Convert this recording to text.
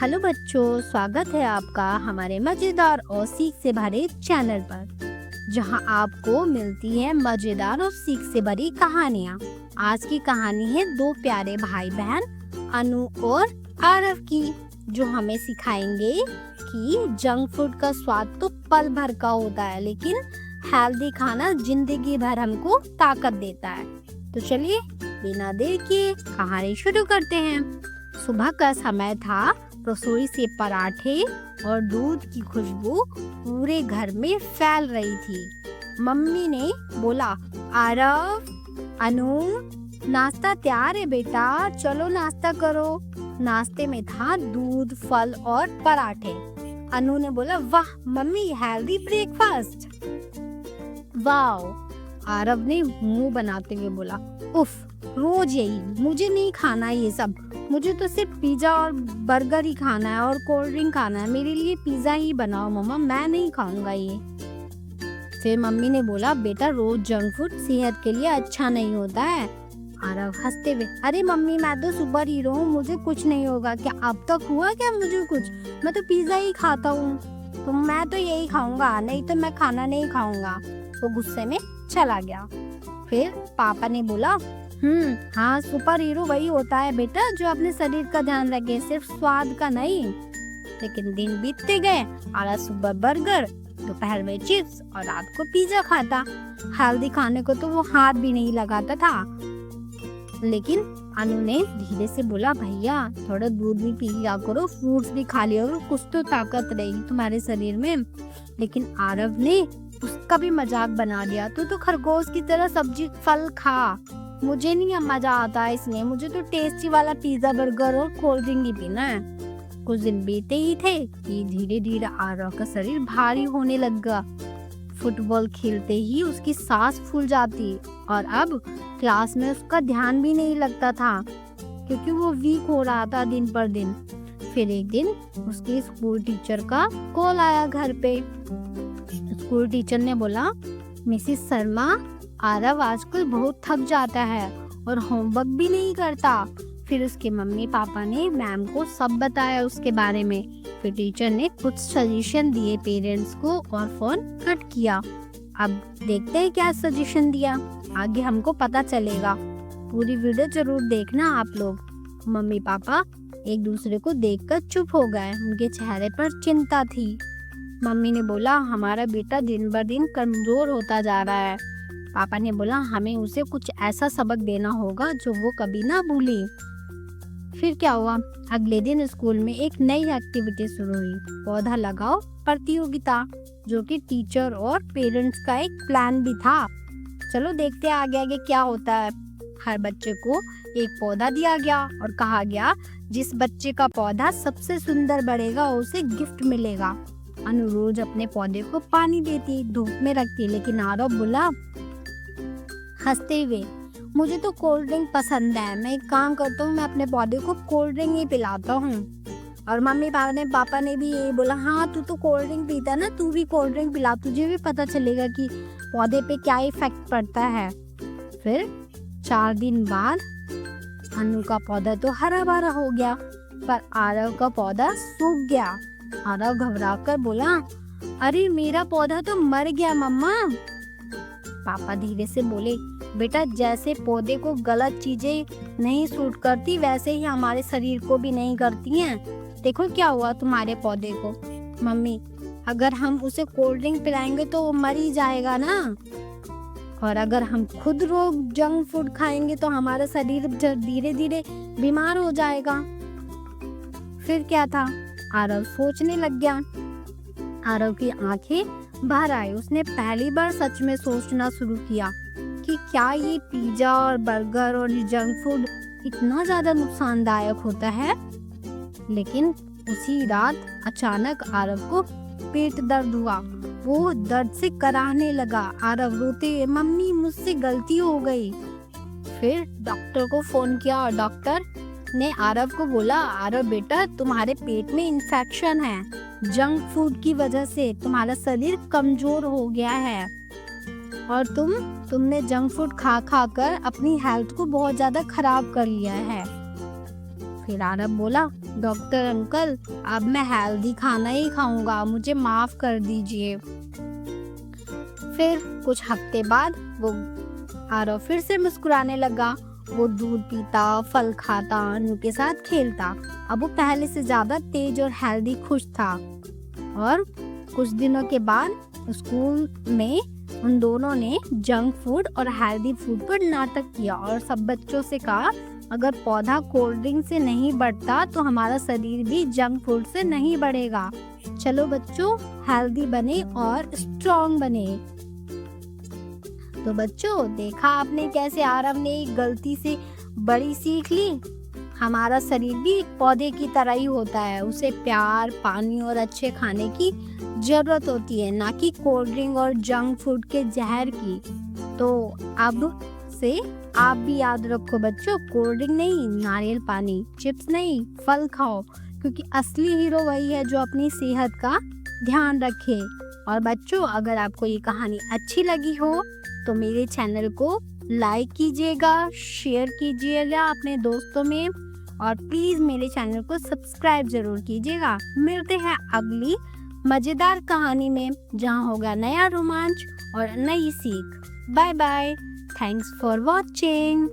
Hello बच्चों, स्वागत है आपका हमारे मजेदार और सीख से भरे चैनल पर, जहां आपको मिलती है मजेदार और सीख से भरी कहानियां। आज की कहानी है दो प्यारे भाई बहन अनु और आरव की, जो हमें सिखाएंगे कि जंक फूड का स्वाद तो पल भर का होता है, लेकिन हेल्दी खाना जिंदगी भर हमको ताकत देता है। तो चलिए बिना देर किए कहानी शुरू करते हैं। सुबह का समय था। रसोई से पराठे और दूध की खुशबू पूरे घर में फैल रही थी। मम्मी ने बोला, आरव, अनु, नाश्ता तैयार है बेटा, चलो नाश्ता करो। नाश्ते में था दूध, फल और पराठे। अनु ने बोला, वाह मम्मी, हेल्दी ब्रेकफास्ट। वाह। आरव ने मुंह बनाते हुए बोला, उफ, रोज यही, मुझे नहीं खाना ये सब। मुझे तो सिर्फ पिज्जा और बर्गर ही खाना है और कोल्ड ड्रिंक खाना है। मेरे लिए पिज्जा ही बनाओ मम्मा, मैं नहीं खाऊंगा ये। फिर मम्मी ने बोला, बेटा रोज जंक फूड सेहत के लिए अच्छा नहीं होता है। आरव हंसते हुए, अरे मम्मी, मैं तो सुपर हीरो हूँ, मुझे कुछ नहीं होगा। क्या अब तक हुआ क्या मुझे कुछ? मैं तो पिज्जा ही खाता हूँ, तो मैं तो यही खाऊंगा, नहीं तो मैं खाना नहीं खाऊंगा। वो गुस्से में चला गया। फिर पापा ने बोला, हाँ, सुपर हीरो वही होता है बेटा जो अपने शरीर का ध्यान रखे, सिर्फ स्वाद का नहीं। लेकिन दिन बीतते गए। आला सुबह बर्गर, दोपहर में चिप्स और रात को पिज्जा खाता। हेल्दी खाने को तो वो हाथ भी नहीं लगाता था। लेकिन अनु ने धीरे से बोला, भैया थोड़ा दूध भी पी लिया करो, फ्रूट्स भी खा लिया करो, कुछ तो ताकत रहेगी तुम्हारे शरीर में। लेकिन आरव ने उसका भी मजाक बना दिया, तू तो खरगोश की तरह सब्जी फल खा, मुझे नहीं मजा आता है इसमें, मुझे तो टेस्टी वाला पिज्जा, बर्गर और कोल्ड ड्रिंक ही पीना है। कुछ दिन बीते ही थे कि धीरे धीरे आरव का शरीर भारी होने लगा। फुटबॉल खेलते ही उसकी सांस फूल जाती और अब क्लास में उसका ध्यान भी नहीं लगता था, क्योंकि वो वीक हो रहा था दिन पर दिन। फिर एक दिन उसके स्कूल टीचर का कॉल आया घर पे। स्कूल टीचर ने बोला, मिसेस शर्मा, आरव आजकल बहुत थक जाता है और होमवर्क भी नहीं करता। फिर उसके मम्मी पापा ने मैम को सब बताया उसके बारे में। फिर टीचर ने कुछ सजेशन दिए पेरेंट्स को और फोन कट किया। अब देखते हैं क्या सजेशन दिया, आगे हमको पता चलेगा। पूरी वीडियो जरूर देखना आप लोग। मम्मी पापा एक दूसरे को देखकर चुप हो गए, उनके चेहरे पर चिंता थी। मम्मी ने बोला, हमारा बेटा दिन ब दिन कमजोर होता जा रहा है। पापा ने बोला, हमें उसे कुछ ऐसा सबक देना होगा जो वो कभी ना भूले। फिर क्या हुआ, अगले दिन स्कूल में एक नई एक्टिविटी शुरू हुई, पौधा लगाओ प्रतियोगिता, जो कि टीचर और पेरेंट्स का एक प्लान भी था। चलो देखते हैं आगे आगे क्या होता है। हर बच्चे को एक पौधा दिया गया और कहा गया, जिस बच्चे का पौधा सबसे सुंदर बढ़ेगा उसे गिफ्ट मिलेगा। अनु रोज अपने पौधे को पानी देती, धूप में रखती, लेकिन आरव बोला हंसते हुए, मुझे तो कोल्ड ड्रिंक पसंद है, मैं एक काम करता हूँ, मैं अपने पौधे को कोल्ड ड्रिंक ही पिलाता हूँ। और मम्मी पापा ने भी यही बोला, हाँ तू तो कोल्ड ड्रिंक पीता ना, तू भी कोल्ड ड्रिंक पिला, तुझे भी पता चलेगा कि पौधे पे क्या इफेक्ट पड़ता है। फिर 4 दिन बाद अनु का पौधा तो हरा भरा हो गया, पर आरव का पौधा सूख गया। आरव घबरा कर बोला, अरे मेरा पौधा तो मर गया मम्मा। पापा धीरे से बोले, बेटा जैसे पौधे को गलत चीजें नहीं सूट करती, वैसे ही हमारे शरीर को भी नहीं करती हैं। देखो क्या हुआ तुम्हारे पौधे को। मम्मी, अगर हम उसे कोल्ड ड्रिंक पिलाएंगे तो वो मर ही जाएगा ना, और अगर हम खुद रोज जंक फूड खाएंगे तो हमारा शरीर धीरे धीरे बीमार हो जाएगा। फिर क्या था, आरव सोचने लग गया। आरव की आंखें बाहर आई। उसने पहली बार सच में सोचना शुरू किया कि क्या ये पिज्जा और बर्गर और जंक फूड इतना ज्यादा नुकसानदायक होता है। लेकिन उसी रात अचानक आरव को पेट दर्द हुआ। वो दर्द से कराहने लगा। आरव रोते हुए, मम्मी मुझसे गलती हो गई। फिर डॉक्टर को फोन किया और डॉक्टर ने आरव को बोला, आरव बेटा, तुम्हारे पेट में इन्फेक्शन है, जंक फूड की वजह से तुम्हारा शरीर कमजोर हो गया है और तुमने जंक फूड खा खा कर अपनी हेल्थ को बहुत ज्यादा खराब कर लिया है। फिर आरव बोला, डॉक्टर अंकल अब मैं हेल्दी खाना ही खाऊंगा, मुझे माफ कर दीजिए। फिर कुछ हफ्ते बाद वो आरव फिर से मुस्कुराने लगा। वो दूध पीता, फल खाता, अनु के साथ खेलता। अब वो पहले से ज्यादा तेज और हेल्दी खुश था। और कुछ दिनों के बाद स्कूल में उन दोनों ने जंक फूड और हेल्दी फूड पर नाटक किया और सब बच्चों से कहा, अगर पौधा कोल्ड ड्रिंक से नहीं बढ़ता तो हमारा शरीर भी जंक फूड से नहीं बढ़ेगा। चलो बच्चों, हेल्दी बने और स्ट्रॉन्ग बने। तो बच्चों, देखा आपने कैसे आरव ने एक गलती से बड़ी सीख ली। हमारा शरीर भी एक पौधे की तरह ही होता है, उसे प्यार, पानी और अच्छे खाने की जरूरत होती है, ना कि कोल्ड ड्रिंक और जंक फूड के जहर की। तो अब से आप भी याद रखो बच्चों, कोल्ड ड्रिंक नहीं, नारियल पानी, चिप्स नहीं, फल खाओ, क्योंकि असली हीरो वही है जो अपनी सेहत का ध्यान रखे। और बच्चों, अगर आपको ये कहानी अच्छी लगी हो तो मेरे चैनल को लाइक कीजिएगा, शेयर कीजिएगा अपने दोस्तों में, और प्लीज मेरे चैनल को सब्सक्राइब जरूर कीजिएगा। मिलते हैं अगली मजेदार कहानी में, जहां होगा नया रोमांच और नई सीख। Bye bye. Thanks for watching.